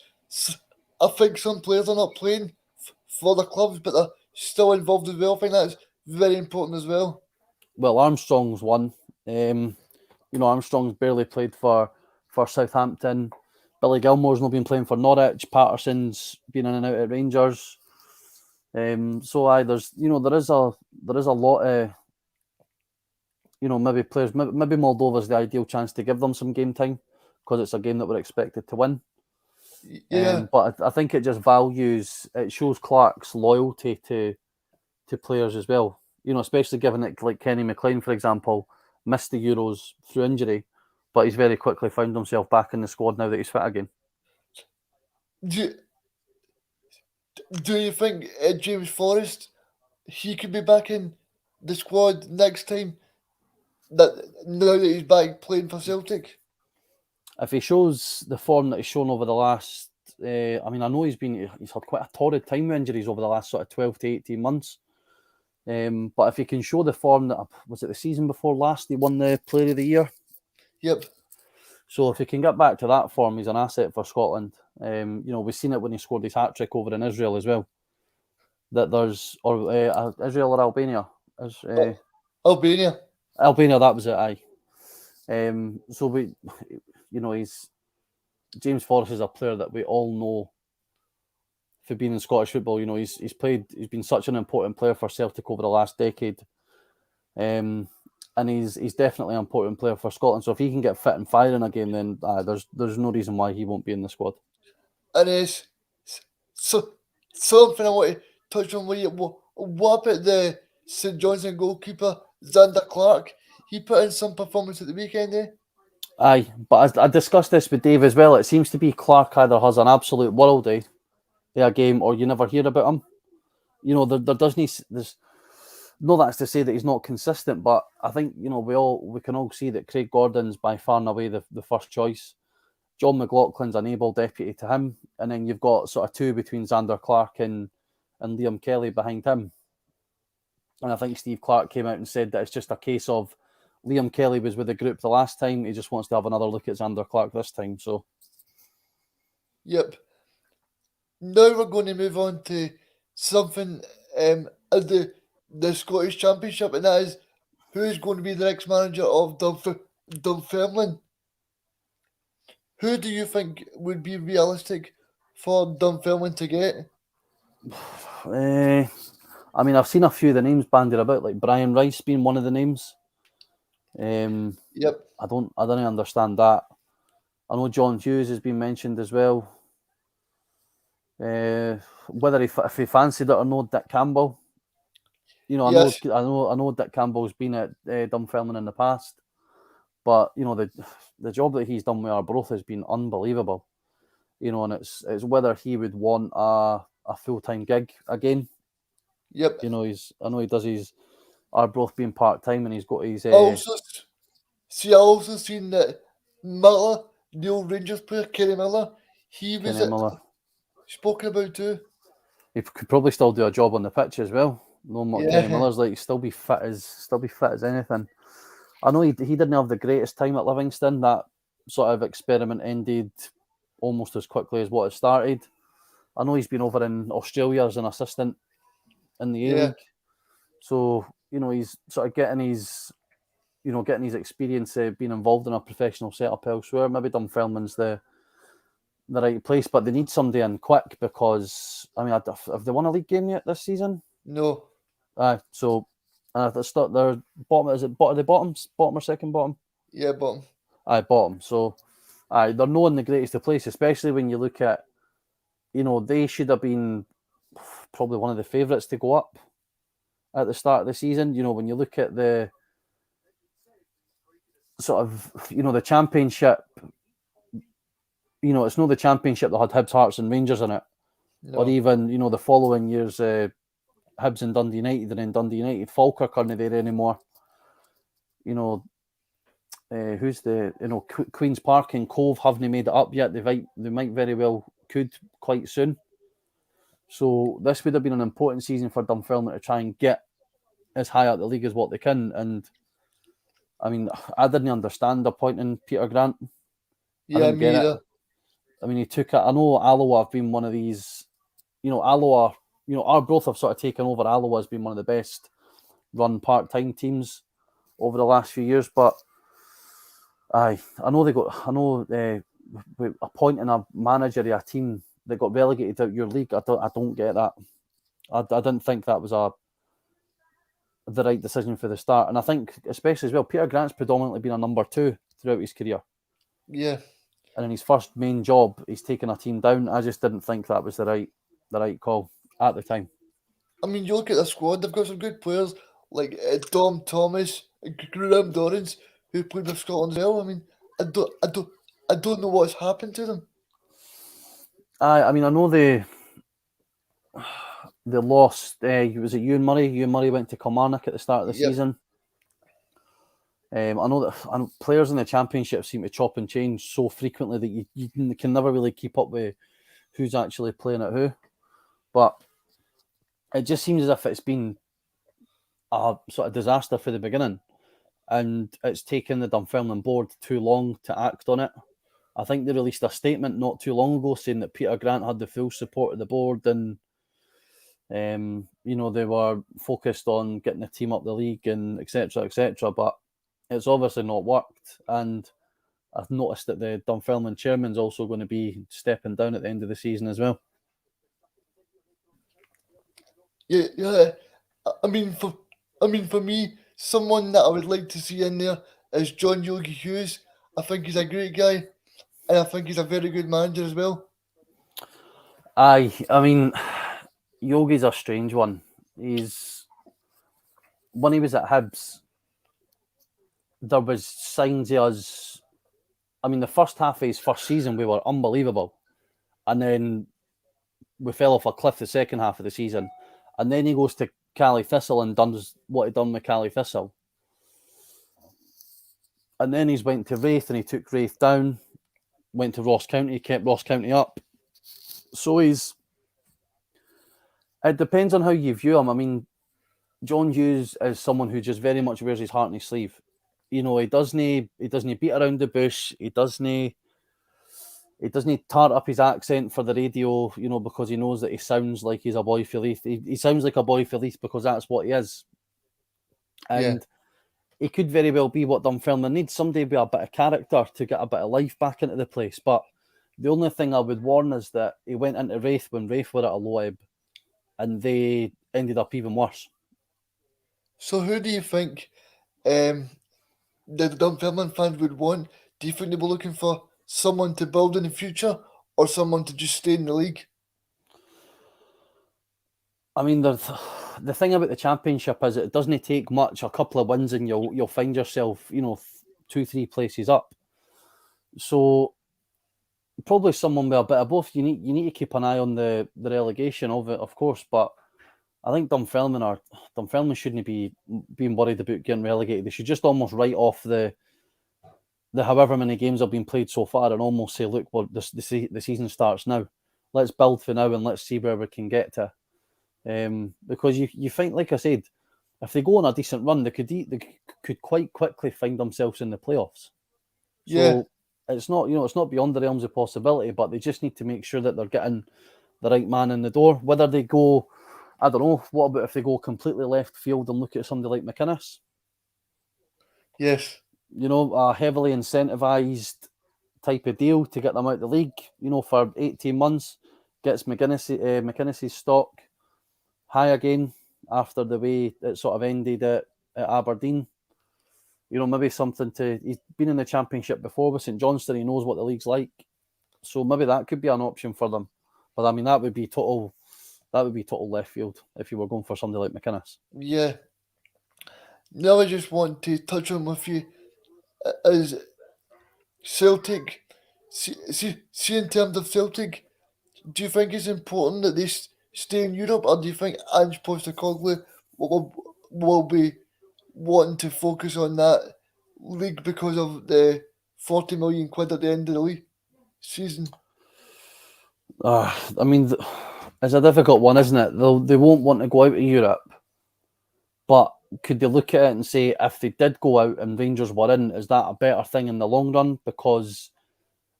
I think some players are not playing for the clubs, but they're still involved as well. I think that's very important as well. Well, Armstrong's one. Armstrong's barely played for Southampton. Billy Gilmore's not been playing for Norwich. Patterson's been in and out at Rangers. There's there is a lot of maybe players, maybe Moldova's the ideal chance to give them some game time because it's a game that we're expected to win. Yeah, But I think it just it shows Clark's loyalty to players as well. Especially given it, like Kenny McLean, for example, missed the Euros through injury, but he's very quickly found himself back in the squad now that he's fit again. do do you think James Forrest he could be back in the squad next time that now that he's back playing for Celtic? If he shows the form that he's shown over the last, I know he's had quite a torrid time with injuries over the last sort of 12 to 18 months. But if he can show the form that was it the season before last, he won the Player of the Year. Yep. So if he can get back to that form, he's an asset for Scotland. We've seen it when he scored his hat trick over in Israel as well. That there's Israel or Albania, Albania. Albania. That was it. Aye. So he's James Forrest is a player that we all know for being in Scottish football. He's been such an important player for Celtic over the last decade. And he's definitely an important player for Scotland. So if he can get fit and firing again, then there's no reason why he won't be in the squad. And it's so something I want to touch on. What about the St Johnstone goalkeeper Xander Clark? He put in some performance at the weekend, eh? Aye, but I discussed this with Dave as well. It seems to be Clark either has an absolute worldie in a game, or you never hear about him. There doesn't. There's no, that's to say that he's not consistent, but I think we can all see that Craig Gordon's by far and away the first choice. John McLaughlin's an able deputy to him, and then you've got sort of two between Xander Clark and Liam Kelly behind him. And I think Steve Clark came out and said that it's just a case of Liam Kelly was with the group the last time. He just wants to have another look at Xander Clark this time. So, Yep. Now we're going to move on to something of the Scottish Championship, and that is who's going to be the next manager of Dunfermline. Who do you think would be realistic for Dunfermline to get? I've seen a few of the names bandied about, like Brian Rice being one of the names. Yep. I don't understand that. I know John Hughes has been mentioned as well. Whether if he fancied it or not, Dick Campbell. Yes. I know Dick Campbell's been at Dunfermline in the past, but the job that he's done with Arbroath has been unbelievable. And it's whether he would want a full-time gig again. Yep. I know he does his Arbroath being part-time, and he's got his. I also seen that Miller, the old Rangers player, Kenny Miller, he was Kenny Miller. spoken about too. He could probably still do a job on the pitch as well. No what Kenny Miller's like. He'd still be fit as anything. I know he didn't have the greatest time at Livingston. That sort of experiment ended almost as quickly as what it started. I know he's been over in Australia as an assistant in the A-League. So, he's sort of getting his experience being involved in a professional setup elsewhere. Maybe Dunfermline's the right place, but they need somebody in quick because, have they won a league game yet this season? No. So they're bottom. Is it bottom? Are they bottom or second bottom? Yeah, bottom. Bottom. So, they're not in the greatest of place, especially when you look at, they should have been probably one of the favourites to go up at the start of the season. When you look at the sort of, the championship, it's not the championship that had Hibs, Hearts and Rangers in it. or No. even the following years, Hibs and Dundee United, and then Dundee United, Falkirk aren't there anymore. You know, who's the Queens Park and Cove haven't made it up yet. They might very well could quite soon. So this would have been an important season for Dunfermline to try and get as high up the league as what they can. And I mean, I didn't understand appointing Peter Grant. I Yeah, didn't get me it. either. I mean, he took it. I know Alloa have been one of these. Alloa. Our both have sort of taken over. Alloa has been one of the best run part-time teams over the last few years. But I know they got. I know appointing a manager of a team that got relegated out your league. I don't get that. I didn't think that was the right decision for the start. And I think, especially as well, Peter Grant's predominantly been a number two throughout his career. Yeah. And in his first main job, he's taken a team down. I just didn't think that was the right call at the time. I mean, you look at the squad, they've got some good players like Dom Thomas and Graham Dorrans, who played with Scotland as well. I mean, I don't know what's happened to them. I mean, I know they lost. Was it Ewan Murray? Ewan Murray went to Kilmarnock at the start of the Yep. season. I know players in the Championship seem to chop and change so frequently that you can never really keep up with who's actually playing at who. But it just seems as if it's been a sort of disaster for the beginning, and it's taken the Dunfermline board too long to act on it. I think they released a statement not too long ago saying that Peter Grant had the full support of the board, and they were focused on getting the team up the league and etc. etc. But it's obviously not worked, and I've noticed that the Dunfermline chairman's also going to be stepping down at the end of the season as well. Yeah, yeah. I mean, for me, someone that I would like to see in there is John Yogi Hughes. I think he's a great guy, and I think he's a very good manager as well. I mean, Yogi's a strange one. He's When he was at Hibs, there was signs of us. I mean, the first half of his first season, we were unbelievable, and then we fell off a cliff the second half of the season, and then he goes to Cali Thistle and does what he done with Cali Thistle, and then he's went to Wraith and he took Wraith down, went to Ross County, kept Ross County up. So it depends on how you view him. I mean, John Hughes is someone who just very much wears his heart on his sleeve. He doesn't beat around the bush. He doesn't tart up his accent for the radio, because he knows that he sounds like he's a boy for Leith. He sounds like a boy for Leith because that's what he is. Yeah. And he could very well be what Dunfermline needs. Somebody with a bit of character to get a bit of life back into the place. But the only thing I would warn is that he went into Wraith when Wraith were at a low ebb, and they ended up even worse. So who do you think um, the Dunfermline fans would want? Do you think they were looking for someone to build in the future or someone to just stay in the league? I mean, the thing about the Championship is it doesn't take much. A couple of wins and you'll find yourself, 2-3 places up. So probably someone with a bit of both. You need to keep an eye on the relegation of it, of course. But I think Dunfermline shouldn't be being worried about getting relegated. They should just almost write off the however many games have been played so far and almost say, look, well, the season starts now. Let's build for now and let's see where we can get to. Because you find, like I said, if they go on a decent run, they could quite quickly find themselves in the playoffs. Yeah. So it's not beyond the realms of possibility, but they just need to make sure that they're getting the right man in the door. Whether they go, I don't know. What about if they go completely left field and look at somebody like McInnes? Yes. A heavily incentivized type of deal to get them out of the league. For 18 months, gets McInnes's stock high again after the way it sort of ended at Aberdeen. Maybe something he's been in the Championship before with St Johnstone. He knows what the league's like. So maybe that could be an option for them. But I mean, that would be total left field if you were going for somebody like McInnes. Yeah. Now I just want to touch on with you is Celtic. See in terms of Celtic, do you think it's important that they stay in Europe, or do you think Ange Postecoglou will be wanting to focus on that league because of the 40 million quid at the end of the league season? I mean, it's a difficult one, isn't it? They won't want to go out of Europe, but could they look at it and say, if they did go out and Rangers were in, is that a better thing in the long run? Because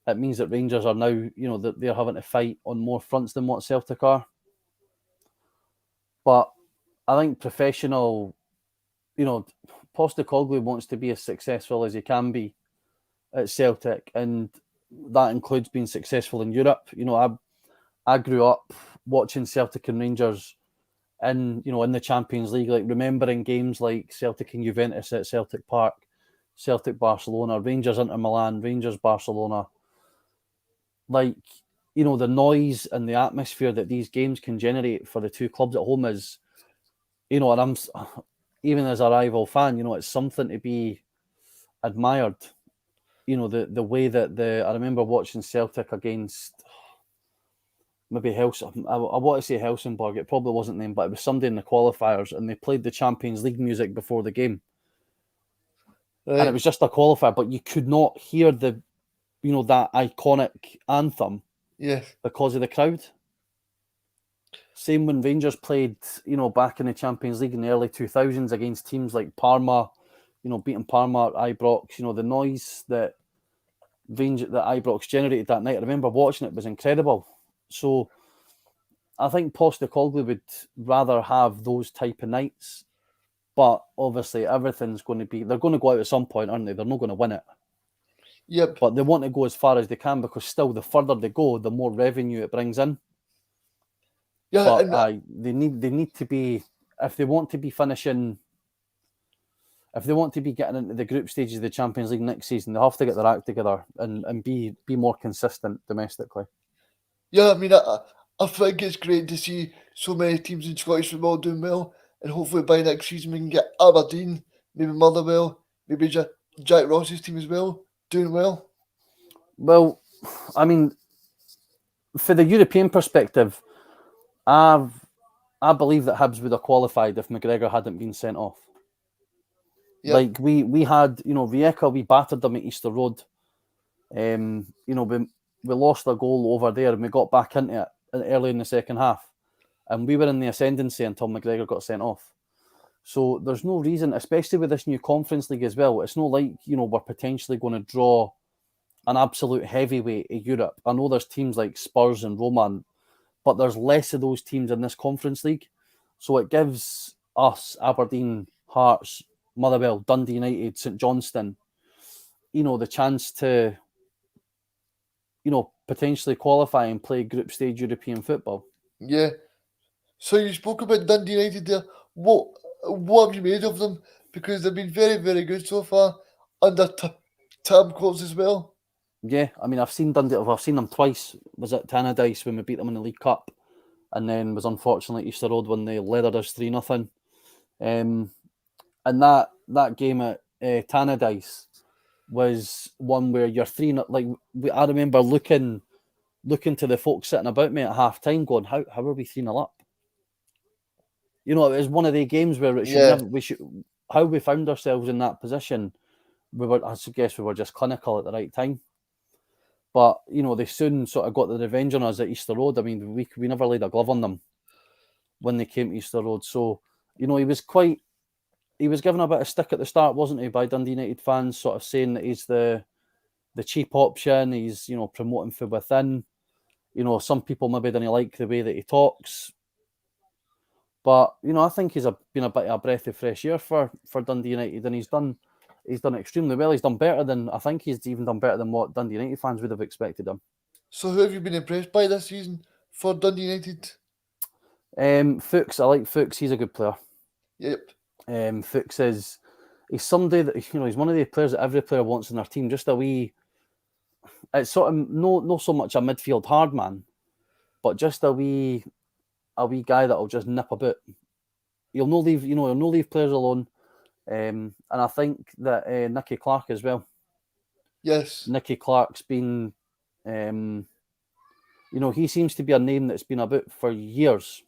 it means that Rangers are now, that they're having to fight on more fronts than what Celtic are. But I think professional, Postecoglou wants to be as successful as he can be at Celtic, and that includes being successful in Europe. I grew up watching Celtic and Rangers in the Champions League, like remembering games like Celtic and Juventus at Celtic Park, Celtic Barcelona, Rangers Inter Milan, Rangers Barcelona. Like, the noise and the atmosphere that these games can generate for the two clubs at home is, and I'm even as a rival fan, it's something to be admired. The way that I remember watching Celtic against maybe Helsing. I want to say Helsingborg. It probably wasn't them, but it was somebody in the qualifiers, and they played the Champions League music before the game, and it Right? was just a qualifier, but you could not hear that iconic anthem Yes. because of the crowd. Same when Rangers played, back in the Champions League in the early 2000s against teams like Parma, beating Parma at Ibrox. The noise that Ibrox generated that night. I remember watching it was incredible. So I think Postecoglou would rather have those type of nights, but obviously everything's going to be. They're going to go out at some point, aren't they? They're not going to win it, Yep. but they want to go as far as they can because still, the further they go, the more revenue it brings in. Yeah, But and they need to be, if they want to be finishing, if they want to be getting into the group stages of the Champions League next season, they have to get their act together and be more consistent domestically. yeah, I mean, I think it's great to see so many teams in Scottish football doing well, and hopefully by next season we can get Aberdeen, maybe Motherwell, maybe Jack Ross's team as well, doing well. Well, I mean, for the European perspective, I've I believe that Hibs would have qualified if McGregor hadn't been sent off. Yep. Like we had, Rijeka, we battered them at Easter Road. We lost a goal over there and we got back into it early in the second half. And we were in the ascendancy until McGregor got sent off. So there's no reason, especially with this new Conference League as well. It's not like, we're potentially going to draw an absolute heavyweight in Europe. I know there's teams like Spurs and Roma, but there's less of those teams in this Conference League. So it gives us, Aberdeen, Hearts, Motherwell, Dundee United, St Johnstone, the chance to, potentially qualify and play group stage European football. Yeah. So you spoke about Dundee United there. What have you made of them? Because they've been very, very good so far under Tam Courts as well. Yeah, I mean, I've seen Dundee, I've seen them twice. Was at Tannadice when we beat them in the League Cup, and then was unfortunately Easter Road when they leathered us 3-0. And that game at Tannadice was one where you're 3-0. Like I remember looking to the folks sitting about me at half time, going, "How are we 3-0 up?" It was one of the games where it should Yeah. never. We should. How we found ourselves in that position, I guess we were just clinical at the right time. But they soon sort of got the revenge on us at Easter Road. I mean, we never laid a glove on them when they came to Easter Road. So he was given a bit of stick at the start, wasn't he, by Dundee United fans, sort of saying that he's the cheap option. He's promoting from within. Some people maybe didn't like the way that he talks. But I think he's been a bit of a breath of fresh air for Dundee United, and he's done extremely well. He's done better than I think he's even done better than what Dundee United fans would have expected him. So who have you been impressed by this season for Dundee United? Fuchs, I like Fuchs. He's a good player. Yep. Fuchs he's somebody that he's one of the players that every player wants in their team. Just a wee. It's sort of no so much a midfield hard man, but just a wee guy that'll just nip a bit. He'll no leave players alone. And I think that Nicky Clark as well. Yes. Nicky Clark's been He seems to be a name that's been about for years.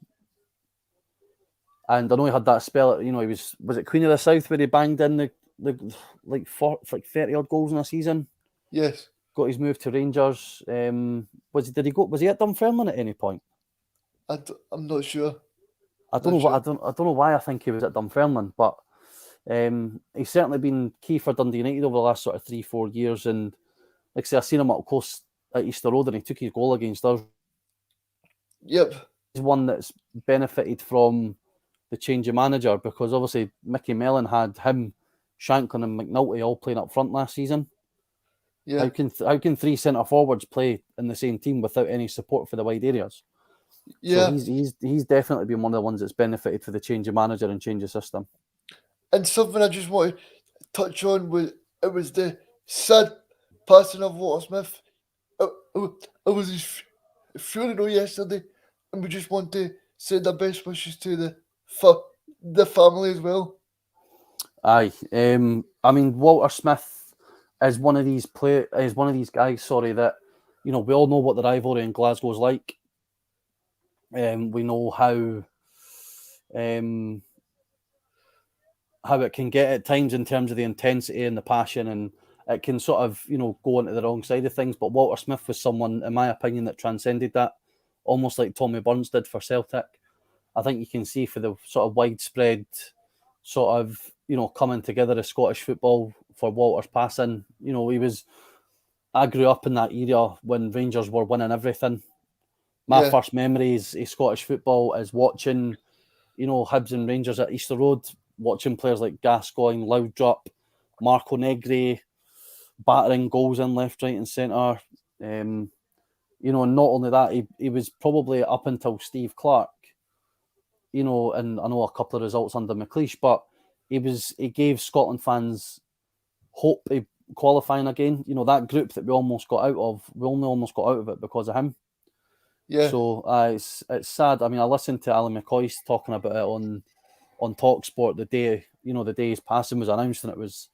And I know he had that spell. He was it Queen of the South where he banged in the like 30 odd goals in a season. Yes. Got his move to Rangers. Was he at Dunfermline at any point? I'm not sure. I don't Not know what sure. I don't know why I think he was at Dunfermline, but he's certainly been key for Dundee United over the last sort of 3-4 years. And like I say, I seen him up close at Easter Road, and he took his goal against us. Yep. He's one that's benefited from the change of manager, because obviously Mickey Mellon had him, Shanklin, and McNulty all playing up front last season. Yeah. How can three centre forwards play in the same team without any support for the wide areas? So Yeah. he's definitely been one of the ones that's benefited for the change of manager and change of system. And something I just want to touch on was the sad passing of Walter Smith. It was his funeral yesterday, and we just want to send our best wishes to the family as well. Aye, I mean, Walter Smith is one of these guys. Sorry, that we all know what the rivalry in Glasgow is like. We know how it can get at times in terms of the intensity and the passion, and it can sort of go into the wrong side of things. But Walter Smith was someone, in my opinion, that transcended that, almost like Tommy Burns did for Celtic. I think you can see for the sort of widespread sort of coming together of Scottish football for Walter's passing. I grew up in that era when Rangers were winning everything. My Yeah. first memories of Scottish football is watching, Hibs and Rangers at Easter Road, watching players like Gascoigne, Loudrup, Marco Negri battering goals in left, right, and centre. And not only that, he was probably up until Steve Clark, and I know a couple of results under McLeish, but he gave Scotland fans hope of qualifying again. That group that we almost got out of, we only almost got out of it because of him. Yeah. So it's sad. I mean, I listened to Alan McCoy talking about it on TalkSport the day his passing was announced, and it was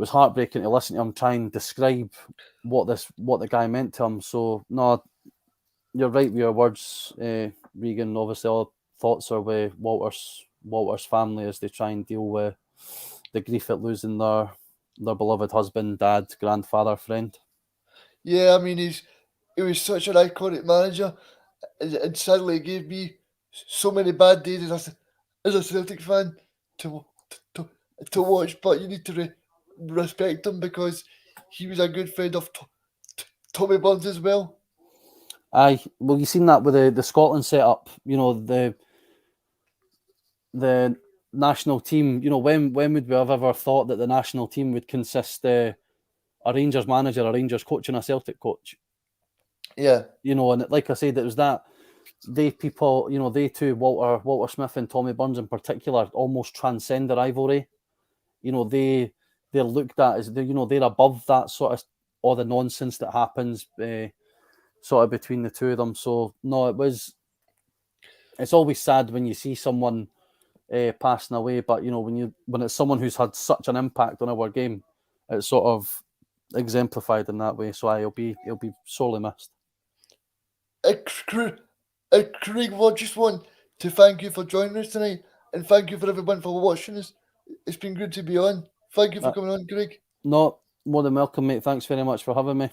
heartbreaking to listen to him try and describe what the guy meant to him. So no, you're right with your words, Regan. Obviously, all thoughts are with Walter's family as they try and deal with the grief at losing their beloved husband, dad, grandfather, friend. Yeah. I mean, he was such an iconic manager, and sadly, it gave me so many bad days as a Celtic fan to to, to watch. But you need to respect him because he was a good friend of Tommy Burns as well. Aye, well, you've seen that with the Scotland setup. The national team. When would we have ever thought that the national team would consist a Rangers manager, a Rangers coach, and a Celtic coach? Yeah. And like I said, it was that they two, Walter Smith and Tommy Burns in particular, almost transcend the rivalry. They're looked at as they're above that sort of all the nonsense that happens sort of between the two of them. So no, it's always sad when you see someone passing away, but when it's someone who's had such an impact on our game, it's sort of exemplified in that way. So he'll be sorely missed. Craig, we just want to thank you for joining us tonight, and thank you for everyone for watching us. It's been good to be on. Thank you for coming on, Craig. No, more than welcome, mate. Thanks very much for having me.